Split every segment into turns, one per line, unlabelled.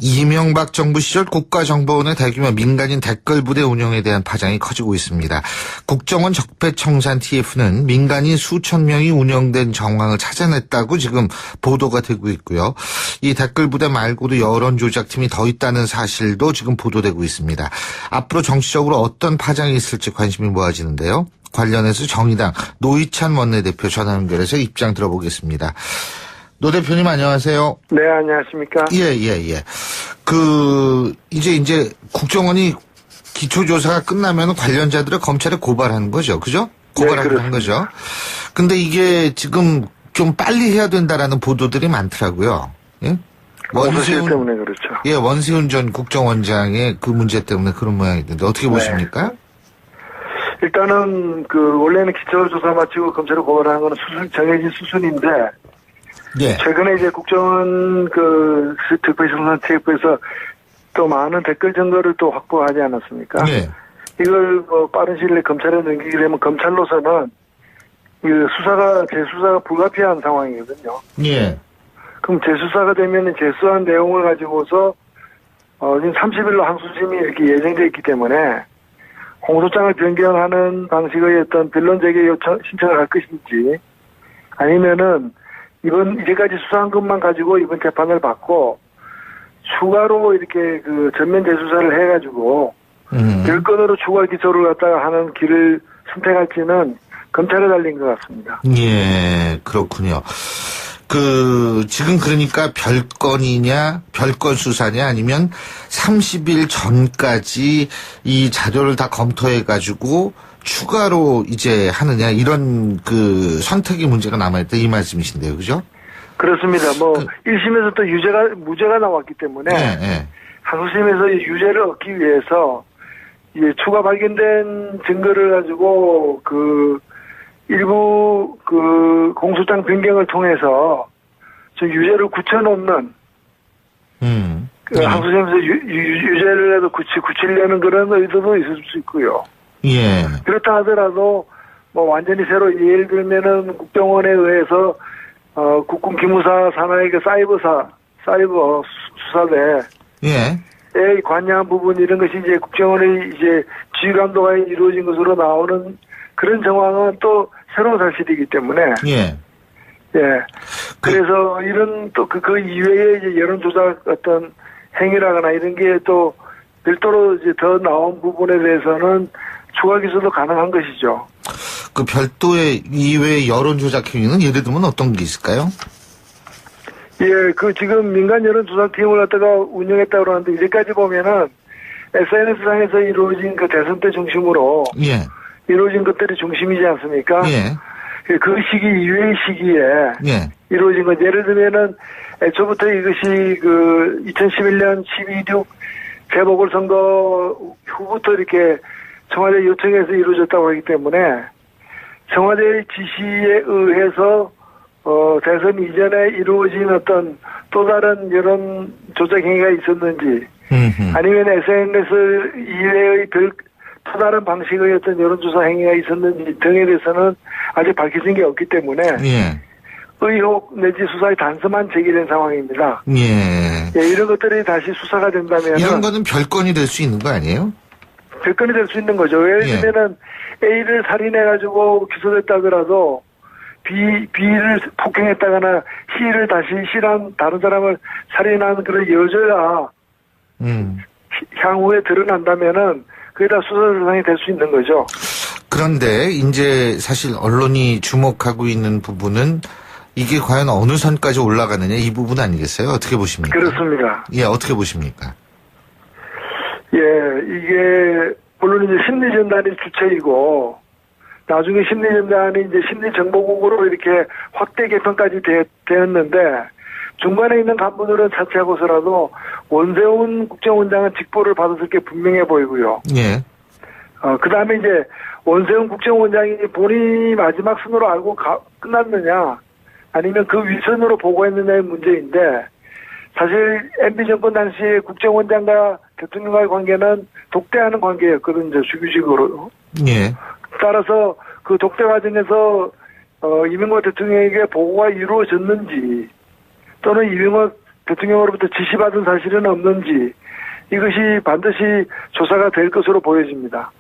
이명박 정부 시절 국가정보원의 대규모 민간인 댓글 부대 운영에 대한 파장이 커지고 있습니다. 국정원 적폐청산 TF는 민간인 수천 명이 운영된 정황을 찾아냈다고 지금 보도가 되고 있고요. 이 댓글 부대 말고도 여론조작팀이 더 있다는 사실도 지금 보도되고 있습니다. 앞으로 정치적으로 어떤 파장이 있을지 관심이 모아지는데요. 관련해서 정의당 노희찬 원내대표 전화 연결해서 입장 들어보겠습니다. 노 대표님 안녕하세요.
네, 안녕하십니까?
예. 이제 국정원이 기초조사가 끝나면 관련자들을 검찰에 고발하는 거죠. 그죠? 고발하는
네,
거죠. 근데 이게 지금 좀 빨리 해야 된다라는 보도들이 많더라고요. 예?
원세훈 때문에 그렇죠.
예, 원세훈 전 국정원장의 그 문제 때문에 그런 모양이던데 어떻게 보십니까?
일단은 원래는 기초조사 마치고 검찰에 고발하는 거는 정해진 수순인데
예.
최근에 이제 국정원 적폐청산 TF에서 또 많은 댓글 증거를 또 확보하지 않았습니까?
예.
이걸 빠른 시일 내에 검찰에 넘기게 되면 검찰로서는 재수사가 불가피한 상황이거든요.
예.
그럼 재수사가 되면 재수한 내용을 가지고서 지금 30일로 항소심이 이렇게 예정되어 있기 때문에 공소장을 변경하는 방식의 어떤 변론 제기 신청을 할 것인지 아니면은 이제까지 수사한 것만 가지고 이번 재판을 받고 추가로 이렇게 전면 재수사를 해가지고 별건으로 추가 기소를 갖다가 하는 길을 선택할지는 검찰에 달린 것 같습니다.
예, 그렇군요. 지금 그러니까 별건 수사냐 아니면 30일 전까지 이 자료를 다 검토해가지고 추가로 이제 하느냐 이런 선택의 문제가 남아있다 이 말씀이신데요, 그죠?
그렇습니다. 1심에서 또 무죄가 나왔기 때문에 항소심에서 유죄를 얻기 위해서 추가 발견된 증거를 가지고 일부 공소장 변경을 통해서 좀 유죄를 굳혀놓는 항소심에서 유죄를 해도 굳히려는 그런 의도도 있을 수 있고요.
예.
그렇다 하더라도 완전히 새로 예를 들면은 국정원에 의해서 국군 기무사 산하의 사이버 수사대에 관여한 부분 이런 것이 이제 국정원의 이제 지휘 감독하에 이루어진 것으로 나오는 그런 정황은 또 새로운 사실이기 때문에 그래서 이런 또 그 이외에 이제 여론조사 어떤 행위라거나 이런 게 또 별도로 이제 더 나온 부분에 대해서는 추가 기소도 가능한 것이죠.
별도의 이외의 여론조작 행위는 예를 들면 어떤 게 있을까요?
예, 지금 민간 여론조사팀을 갖다가 운영했다고 그러는데 이제까지 보면은 SNS상에서 이루어진 대선 때 중심으로 이루어진 것들이 중심이지 않습니까? 그 시기 이외의 시기에 이루어진 건 예를 들면은 애초부터 이것이 2011년 12.6 재보궐선거 후부터 이렇게 청와대 요청에서 이루어졌다고 하기 때문에 청와대의 지시에 의해서 대선 이전에 이루어진 어떤 또 다른 여론 조작 행위가 있었는지 아니면 SNS 이외의 또 다른 방식의 어떤 여론조사 행위가 있었는지 등에 대해서는 아직 밝혀진 게 없기 때문에 의혹 내지 수사에 단서만 제기된 상황입니다. 이런 것들이 다시 수사가 된다면
이런 거는 별건이 될 수 있는 거 아니에요?
별건이 될 수 있는 거죠. 예를 들면은 A를 살인해가지고 기소됐다 하더라도 B를 폭행했다거나 C를 다시 C란 다른 사람을 살인한 그런 여죄가 향후에 드러난다면은 그게 다 수사 대상이 될 수 있는 거죠.
그런데 이제 사실 언론이 주목하고 있는 부분은 이게 과연 어느 선까지 올라가느냐 이 부분 아니겠어요? 어떻게 보십니까?
그렇습니다.
예, 어떻게 보십니까?
이게 물론 이제 심리전단이 주체이고 나중에 심리전단이 이제 심리정보국으로 이렇게 확대 개편까지 되었는데 중간에 있는 간부들은 자체하고서라도 원세훈 국정원장은 직보를 받았을 게 분명해 보이고요. 그 다음에 이제 원세훈 국정원장이 본인이 마지막 순으로 알고 끝났느냐 아니면 그 윗선으로 보고했느냐의 문제인데 사실 MB 정권 당시에 국정원장과 대통령과의 관계는 독대하는 관계였거든요. 주규직으로. 따라서 그 독대 과정에서 이명박 대통령에게 보고가 이루어졌는지 또는 이명박 대통령으로부터 지시받은 사실은 없는지 이것이 반드시 조사가 될 것으로 보여집니다.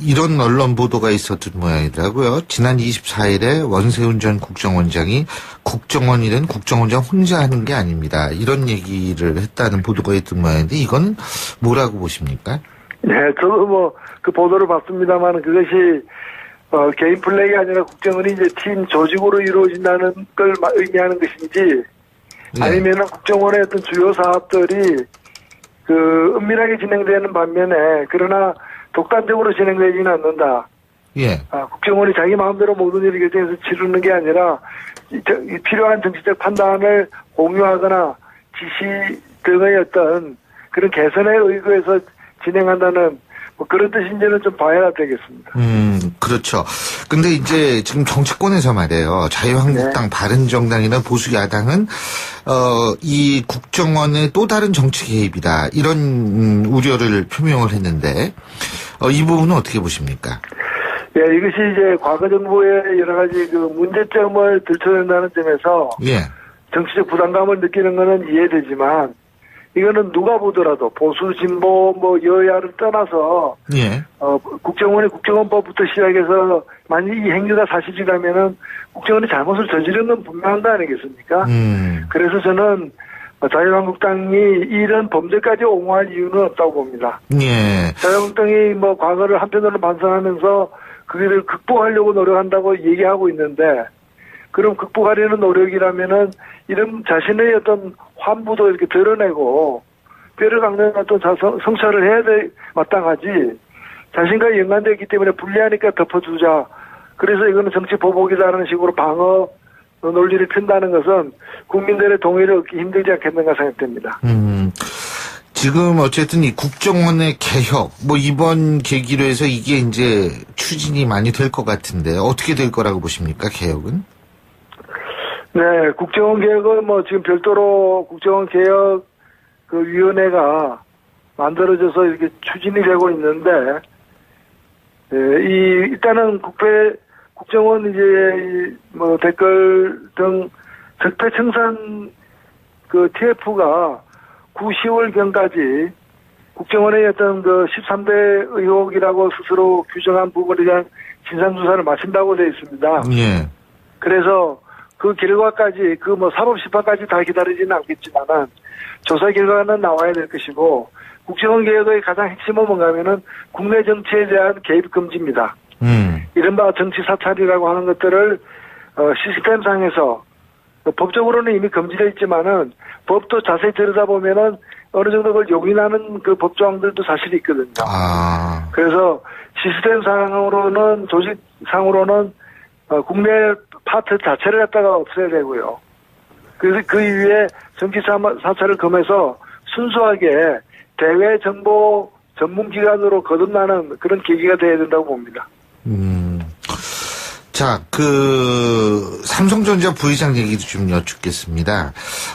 이런 언론 보도가 있었던 모양이더라고요. 지난 24일에 원세훈 전 국정원장이 국정원이든 국정원장 혼자 하는 게 아닙니다. 이런 얘기를 했다는 보도가 있던 모양인데 이건 뭐라고 보십니까?
네, 저도 그 보도를 봤습니다만 그것이 개인 플레이가 아니라 국정원이 이제 팀 조직으로 이루어진다는 걸 의미하는 것인지
네.
아니면은 국정원의 어떤 주요 사업들이 은밀하게 진행되는 반면에 그러나 독단적으로 진행되지는 않는다.
예.
국정원이 자기 마음대로 모든 일을 결정해서 치르는 게 아니라 필요한 정치적 판단을 공유하거나 지시 등의 어떤 그런 개선에 의거해서 진행한다는 그런 뜻인지는 좀 봐야 되겠습니다.
그렇죠. 근데 이제 지금 정치권에서 말이에요. 자유한국당,
네.
바른정당이나 보수야당은, 이 국정원의 또 다른 정치 개입이다. 이런, 우려를 표명을 했는데, 이 부분은 어떻게 보십니까?
예, 이것이 이제 과거 정부의 여러 가지 문제점을 들춰낸다는 점에서. 예. 정치적 부담감을 느끼는 것은 이해되지만, 이거는 누가 보더라도 보수, 진보, 여야를 떠나서 예. 국정원의 국정원법부터 시작해서 만약 이 행위가 사실이라면은 국정원이 잘못을 저지른 건 분명한 거 아니겠습니까? 그래서 저는 자유한국당이 이런 범죄까지 옹호할 이유는 없다고 봅니다. 예. 자유한국당이 과거를 한편으로 반성하면서 그거를 극복하려고 노력한다고 얘기하고 있는데 그럼 극복하려는 노력이라면은 이런 자신의 어떤 환부도 이렇게 드러내고 뼈를 깎는 어떤 성찰을 해야 마땅하지 자신과 연관되어 있기 때문에 불리하니까 덮어주자. 그래서 이거는 정치 보복이라는 식으로 방어 논리를 핀다는 것은 국민들의 동의를 얻기 힘들지 않겠는가 생각됩니다.
지금 어쨌든 이 국정원의 개혁, 이번 계기로 해서 이게 이제 추진이 많이 될 것 같은데 어떻게 될 거라고 보십니까, 개혁은?
네, 국정원 개혁은 지금 별도로 국정원 개혁 위원회가 만들어져서 이렇게 추진이 되고 있는데, 일단은 국정원 이제 댓글 등 적폐청산 TF가 9, 10월경까지 국정원의 어떤 13대 의혹이라고 스스로 규정한 부분에 대한 진상조사를 마친다고 되어 있습니다. 예. 그래서 그 결과까지, 사법심판까지 다 기다리지는 않겠지만은, 조사 결과는 나와야 될 것이고, 국정원 개혁의 가장 핵심은 뭔가 하면은, 국내 정치에 대한 개입 금지입니다. 이른바 정치 사찰이라고 하는 것들을, 시스템상에서, 법적으로는 이미 금지되어 있지만은, 법도 자세히 들여다보면은, 어느 정도 그걸 용인하는 그 법조항들도 사실이 있거든요. 그래서 시스템상으로는, 조직상으로는, 국내 파트 자체를 갖다가 없애야 되고요. 그래서 그 이후에 정치 사찰을 금해서 순수하게 대외 정보 전문기관으로 거듭나는 그런 계기가 돼야 된다고 봅니다.
자, 삼성전자 부회장 얘기도 좀 여쭙겠습니다.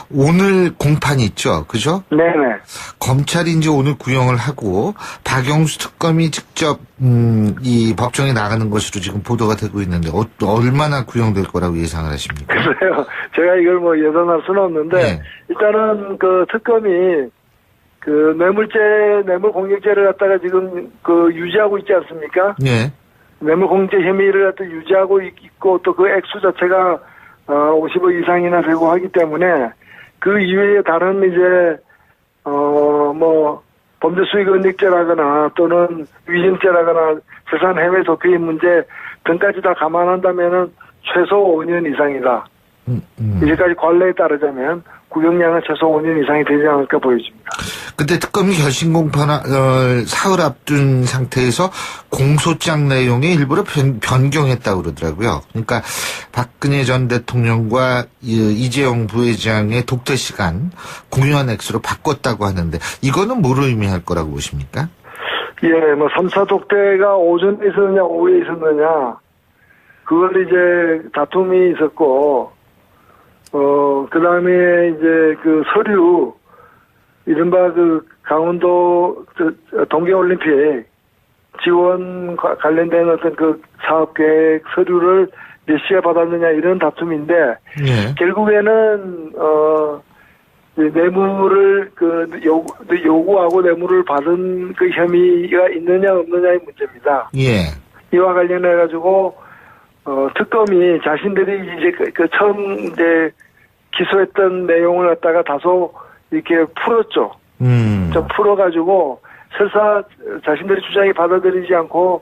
오늘 공판이 있죠, 그죠?
네네.
검찰이 이제 오늘 구형을 하고 박영수 특검이 직접 이 법정에 나가는 것으로 지금 보도가 되고 있는데 얼마나 구형될 거라고 예상을 하십니까?
글쎄요, 제가 이걸 예상할 수는 없는데 네. 일단은 특검이 뇌물공격죄를 갖다가 지금 유지하고 있지 않습니까? 네. 뇌물공제 혐의를 갖다 유지하고 있고 또 그 액수 자체가 50억 이상이나 되고 하기 때문에 그 이외에 다른 이제 범죄 수익 은닉죄라거나 또는 위증죄라거나 재산 해외 도피 문제 등까지 다 감안한다면은 최소 5년 이상이다. 이제까지 관례에 따르자면 구형량은 최소 5년 이상이 되지 않을까 보여집니다.
근데 특검이 결심 공판을 사흘 앞둔 상태에서 공소장 내용에 일부러 변경했다고 그러더라고요. 그러니까 박근혜 전 대통령과 이재용 부회장의 독대 시간 공유한 액수로 바꿨다고 하는데 이거는 뭐로 의미할 거라고 보십니까?
예, 3차 독대가 오전에 있었느냐 오후에 있었느냐 그걸 이제 다툼이 있었고 그 다음에 이제 서류, 이른바 강원도 동계올림픽 지원 관련된 어떤 사업 계획 서류를 몇 시에 받았느냐 이런 다툼인데
예.
결국에는 뇌물을 요구하고 뇌물을 받은 그 혐의가 있느냐 없느냐의 문제입니다.
예.
이와 관련해 가지고 특검이 자신들이 이제 처음 이제 기소했던 내용을 갖다가 다소 이렇게 풀었죠. 좀 풀어가지고 설사 자신들의 주장이 받아들이지 않고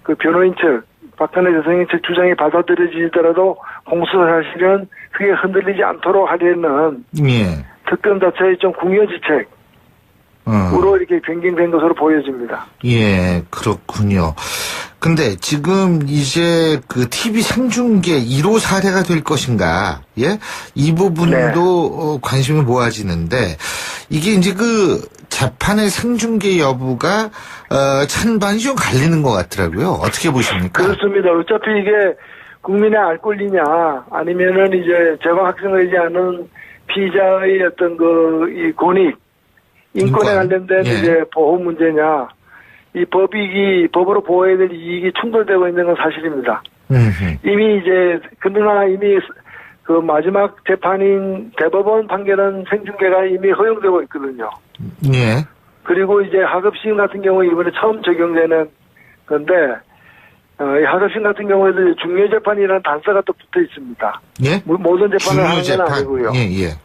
그 변호인 측, 박근혜 대통령 측 주장이 받아들여지더라도 공소 사실은 크게 흔들리지 않도록 하려는
예.
특검 자체의 좀 궁여지책으로 이렇게 변경된 것으로 보여집니다.
예, 그렇군요. 근데 지금 이제 그 TV 생중계 1호 사례가 될 것인가, 예? 이 부분도 네. 관심이 모아지는데, 이게 이제 그 재판의 생중계 여부가, 찬반이 좀 갈리는 것 같더라고요. 어떻게 보십니까?
그렇습니다. 어차피 이게 국민의 알 권리냐, 아니면은 이제 제가 확정되지 않은 피의자의 어떤 이 권익, 인권에 관련된
예.
이제 보호 문제냐, 이 법으로 보호해야 될 이익이 충돌되고 있는 건 사실입니다. 이미 이제, 그러나 이미 그 마지막 재판인 대법원 판결은 생중계가 이미 허용되고 있거든요.
예.
그리고 이제 하급심 같은 경우 이번에 처음 적용되는 건데, 이 하급심 같은 경우에도 중요재판이라는 단서가 또 붙어 있습니다.
예?
모든 재판을 하는 건 아니고요.
예.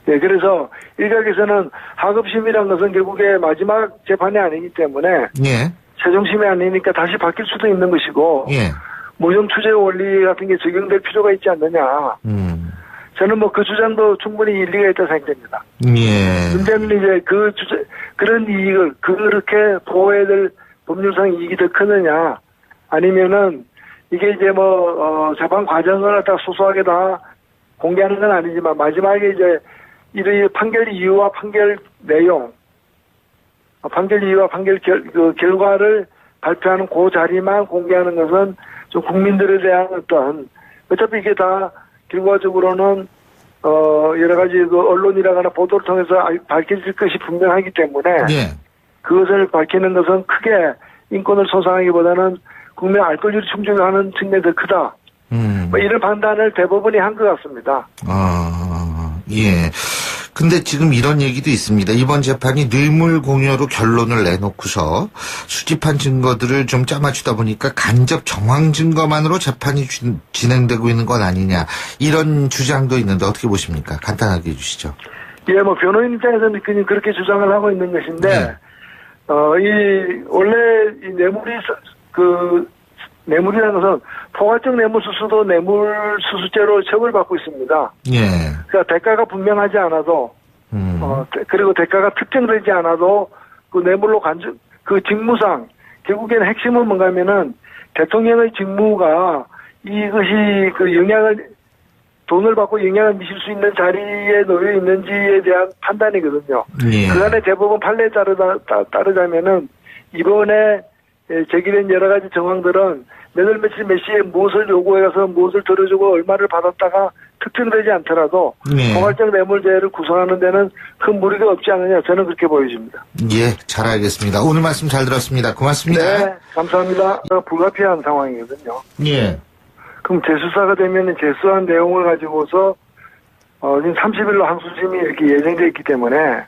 예, 그래서 일각에서는 하급심이란 것은 결국에 마지막 재판이 아니기 때문에
예.
최종심이 아니니까 다시 바뀔 수도 있는 것이고
예.
무혐투죄 원리 같은 게 적용될 필요가 있지 않느냐. 저는 뭐 그 주장도 충분히 일리가 있다고 생각됩니다.
예.
문제는 이제 그런 이익을 그렇게 보호해야 될 법률상 이익이 더 크느냐 아니면은 이게 이제 재판 과정을 갖다 소소하게 다 공개하는 건 아니지만 마지막에 이제 이 판결 이유와 판결 내용, 판결 이유와 판결 결과를 발표하는 그 자리만 공개하는 것은 좀 국민들에 대한 어차피 이게 다 결과적으로는 여러 가지 언론이라거나 보도를 통해서 밝혀질 것이 분명하기 때문에
예.
그것을 밝히는 것은 크게 인권을 손상하기보다는 국민의 알 권리를 충족하는 측면이 더 크다. 이런 판단을 대법원이 한 것 같습니다.
예. 근데 지금 이런 얘기도 있습니다. 이번 재판이 뇌물 공여로 결론을 내놓고서 수집한 증거들을 좀 짜맞추다 보니까 간접 정황 증거만으로 재판이 진행되고 있는 건 아니냐. 이런 주장도 있는데 어떻게 보십니까? 간단하게 해주시죠.
예, 변호인 입장에서는 그렇게 주장을 하고 있는 것인데,
네.
원래 이 뇌물이라는 것은 포괄적 뇌물수수도 뇌물수수죄로 처벌받고 있습니다.
예.
그러니까 대가가 분명하지 않아도, 그리고 대가가 특정되지 않아도 그 뇌물로 그 직무상, 결국에는 핵심은 뭔가 하면은 대통령의 직무가 이것이 돈을 받고 영향을 미칠 수 있는 자리에 놓여 있는지에 대한 판단이거든요.
예.
그간의 대법원 판례에 따르자면은 이번에 제기된 여러 가지 정황들은 며칠 몇 시에 무엇을 요구해서 무엇을 들어주고 얼마를 받았다가 특정되지 않더라도
네.
포괄적 뇌물죄를 구성하는 데는 큰 무리가 없지 않느냐 저는 그렇게 보여집니다.
예, 잘 알겠습니다. 오늘 말씀 잘 들었습니다. 고맙습니다.
네, 감사합니다. 불가피한 상황이거든요.
예.
그럼 재수사가 되면 재수한 내용을 가지고서 지금 30일로 항소심이 이렇게 예정되어 있기 때문에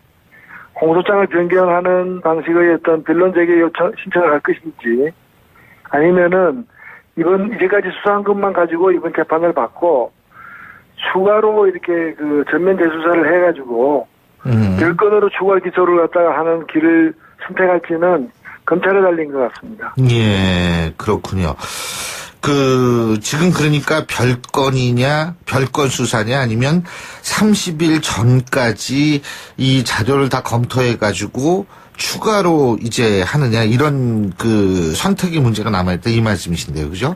공소장을 변경하는 방식의 어떤 변론 제기 신청을 할 것인지 아니면은 이제까지 수사한 것만 가지고 이번 재판을 받고 추가로 이렇게 전면 재수사를 해가지고 별건으로 추가 기소를 갖다가 하는 길을 선택할지는 검찰에 달린 것 같습니다.
예, 그렇군요. 지금 그러니까 별건 수사냐 아니면 30일 전까지 이 자료를 다 검토해가지고 추가로 이제 하느냐 이런 선택의 문제가 남아있다 이 말씀이신데요, 그죠?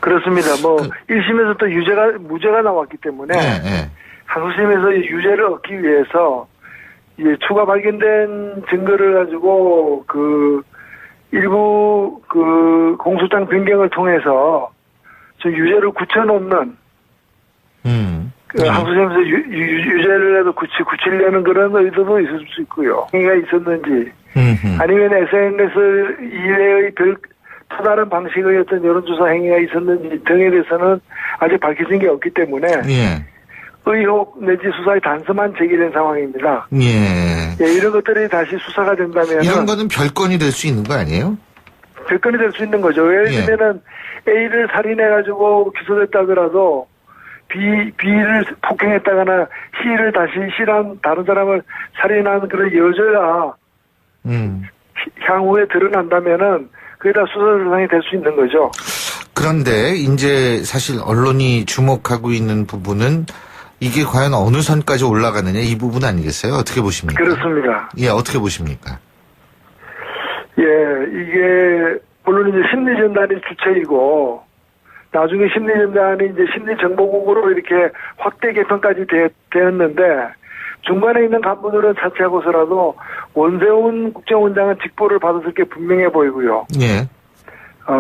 그렇습니다. 1심에서 또 무죄가 나왔기 때문에
네.
항소심에서 유죄를 얻기 위해서 이제 추가 발견된 증거를 가지고 일부 공소장 변경을 통해서 좀 유죄를 굳혀놓는 항소심에서 유죄를 굳히려는 그런 의도도 있을 수 있고요. 행위가 있었는지 아니면 SNS 이외의 또 다른 방식의 어떤 여론조사 행위가 있었는지 등에 대해서는 아직 밝혀진 게 없기 때문에
예.
의혹 내지 수사의 단서만 제기된 상황입니다.
예.
예, 이런 것들이 다시 수사가 된다면
이런 거는 별건이 될 수 있는 거 아니에요?
별건이 될 수 있는 거죠. 예를 들면은 A를 살인해가지고 기소됐다 하더라도 B를 폭행했다거나 C를 다시 C란 다른 사람을 살인한 그런 여죄가 향후에 드러난다면은 그게 다 수사 대상이 될 수 있는 거죠.
그런데 이제 사실 언론이 주목하고 있는 부분은 이게 과연 어느 선까지 올라가느냐 이 부분 아니겠어요? 어떻게 보십니까?
그렇습니다.
예, 어떻게 보십니까?
예, 이게 물론 이제 심리전단이 주체이고 나중에 심리전단이 이제 심리정보국으로 이렇게 확대 개편까지 되었는데 중간에 있는 간부들은 자체하고서라도 원세훈 국정원장은 직보를 받았을 게 분명해 보이고요.
예.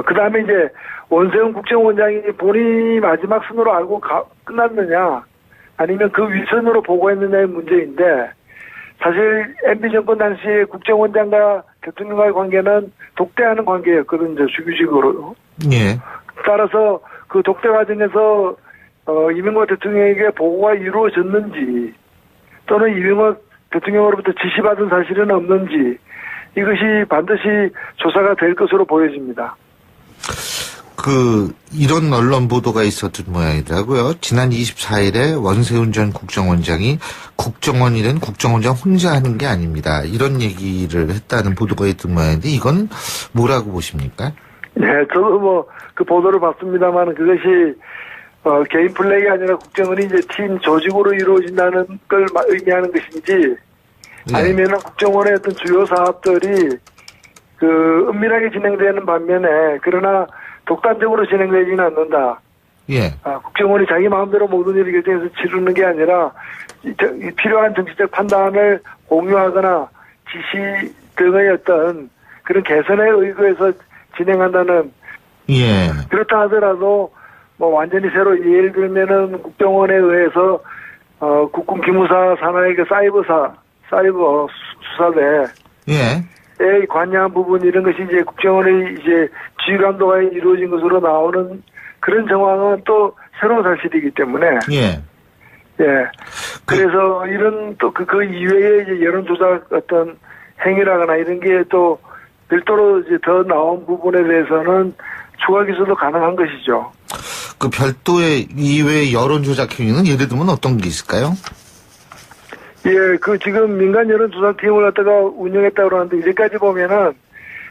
그 다음에 이제 원세훈 국정원장이 본인이 마지막 순으로 알고 끝났느냐 아니면 그 윗선으로 보고했느냐의 문제인데 사실 MB 정권 당시에 국정원장과 대통령과의 관계는 독대하는 관계였거든요. 주규직으로.
예.
따라서 그 독대 과정에서 이명박 대통령에게 보고가 이루어졌는지 또는 이명박 대통령으로부터 지시받은 사실은 없는지 이것이 반드시 조사가 될 것으로 보여집니다.
이런 언론 보도가 있었던 모양이더라고요. 지난 24일에 원세훈 전 국정원장이 국정원이든 국정원장 혼자 하는 게 아닙니다. 이런 얘기를 했다는 보도가 있던 모양인데 이건 뭐라고 보십니까?
네, 저도 그 보도를 봤습니다만 그것이 개인 플레이가 아니라 국정원이 이제 팀 조직으로 이루어진다는 걸 의미하는 것인지 아니면은 국정원의 어떤 주요 사업들이 은밀하게 진행되는 반면에 그러나 독단적으로 진행되지는 않는다.
예.
국정원이 자기 마음대로 모든 일을 결정해서 치르는 게 아니라 필요한 정치적 판단을 공유하거나 지시 등의 어떤 그런 개선에 의거해서 진행한다는.
예.
그렇다 하더라도 완전히 새로 예를 들면은 국정원에 의해서 국군 기무사 산하의 그 사이버 수사대.
예.
에 관여한 부분 이런 것이 이제 국정원의 이제 지휘감독이 이루어진 것으로 나오는 그런 정황은 또 새로운 사실이기 때문에
예.
그래서 이런 또 그 이외에 이제 여론조사 어떤 행위라거나 이런 게 또 별도로 이제 더 나온 부분에 대해서는 추가 기소도 가능한 것이죠.
그 별도의 이외의 여론조작 행위는 예를 들면 어떤 게 있을까요?
예, 지금 민간 여론조사팀을 갖다가 운영했다고 그러는데, 이제까지 보면은,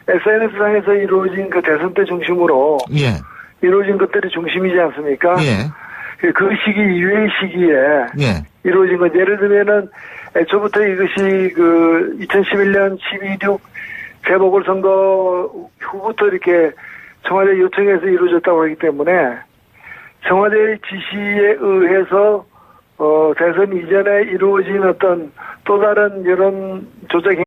SNS상에서 이루어진 그 대선 때 중심으로,
예.
이루어진 것들이 중심이지 않습니까?
예.
그 시기 이외의 시기에,
예.
이루어진 것, 예를 들면은, 애초부터 이것이 2011년 12.6 재보궐선거 후부터 이렇게 청와대 요청해서 이루어졌다고 하기 때문에, 청와대의 지시에 의해서 대선 이전에 이루어진 어떤 또 다른 여론 조작 행위.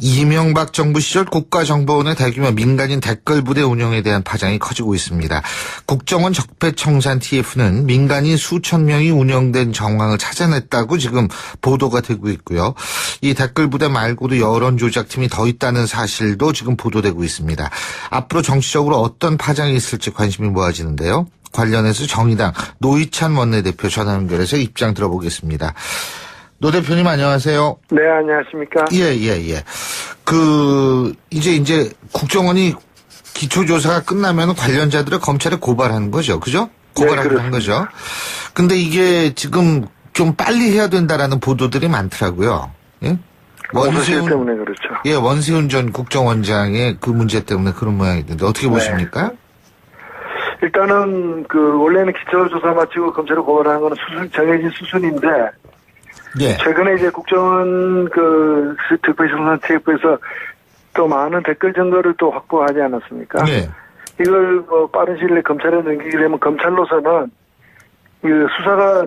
이명박 정부 시절 국가정보원의 대규모 민간인 댓글 부대 운영에 대한 파장이 커지고 있습니다. 국정원 적폐청산 TF는 민간인 수천 명이 운영된 정황을 찾아냈다고 지금 보도가 되고 있고요. 이 댓글 부대 말고도 여론 조작팀이 더 있다는 사실도 지금 보도되고 있습니다. 앞으로 정치적으로 어떤 파장이 있을지 관심이 모아지는데요. 관련해서 정의당 노희찬 원내대표 전화 연결해서 입장 들어보겠습니다. 노 대표님 안녕하세요.
네, 안녕하십니까?
예. 이제 국정원이 기초조사가 끝나면 관련자들을 검찰에 고발하는 거죠. 그죠? 고발하는 거죠. 근데 이게 지금 좀 빨리 해야 된다라는 보도들이 많더라고요. 예?
원세훈 때문에 그렇죠.
예, 원세훈 전 국정원장의 그 문제 때문에 그런 모양이던데 어떻게 보십니까?
일단은 원래는 기초조사 마치고 검찰에 고발하는 건 정해진 수순인데
예.
최근에 이제 국정원 적폐청산 TF에서 또 많은 댓글 증거를 또 확보하지 않았습니까?
예.
이걸 빠른 시일 내에 검찰에 넘기게 되면 검찰로서는 재수사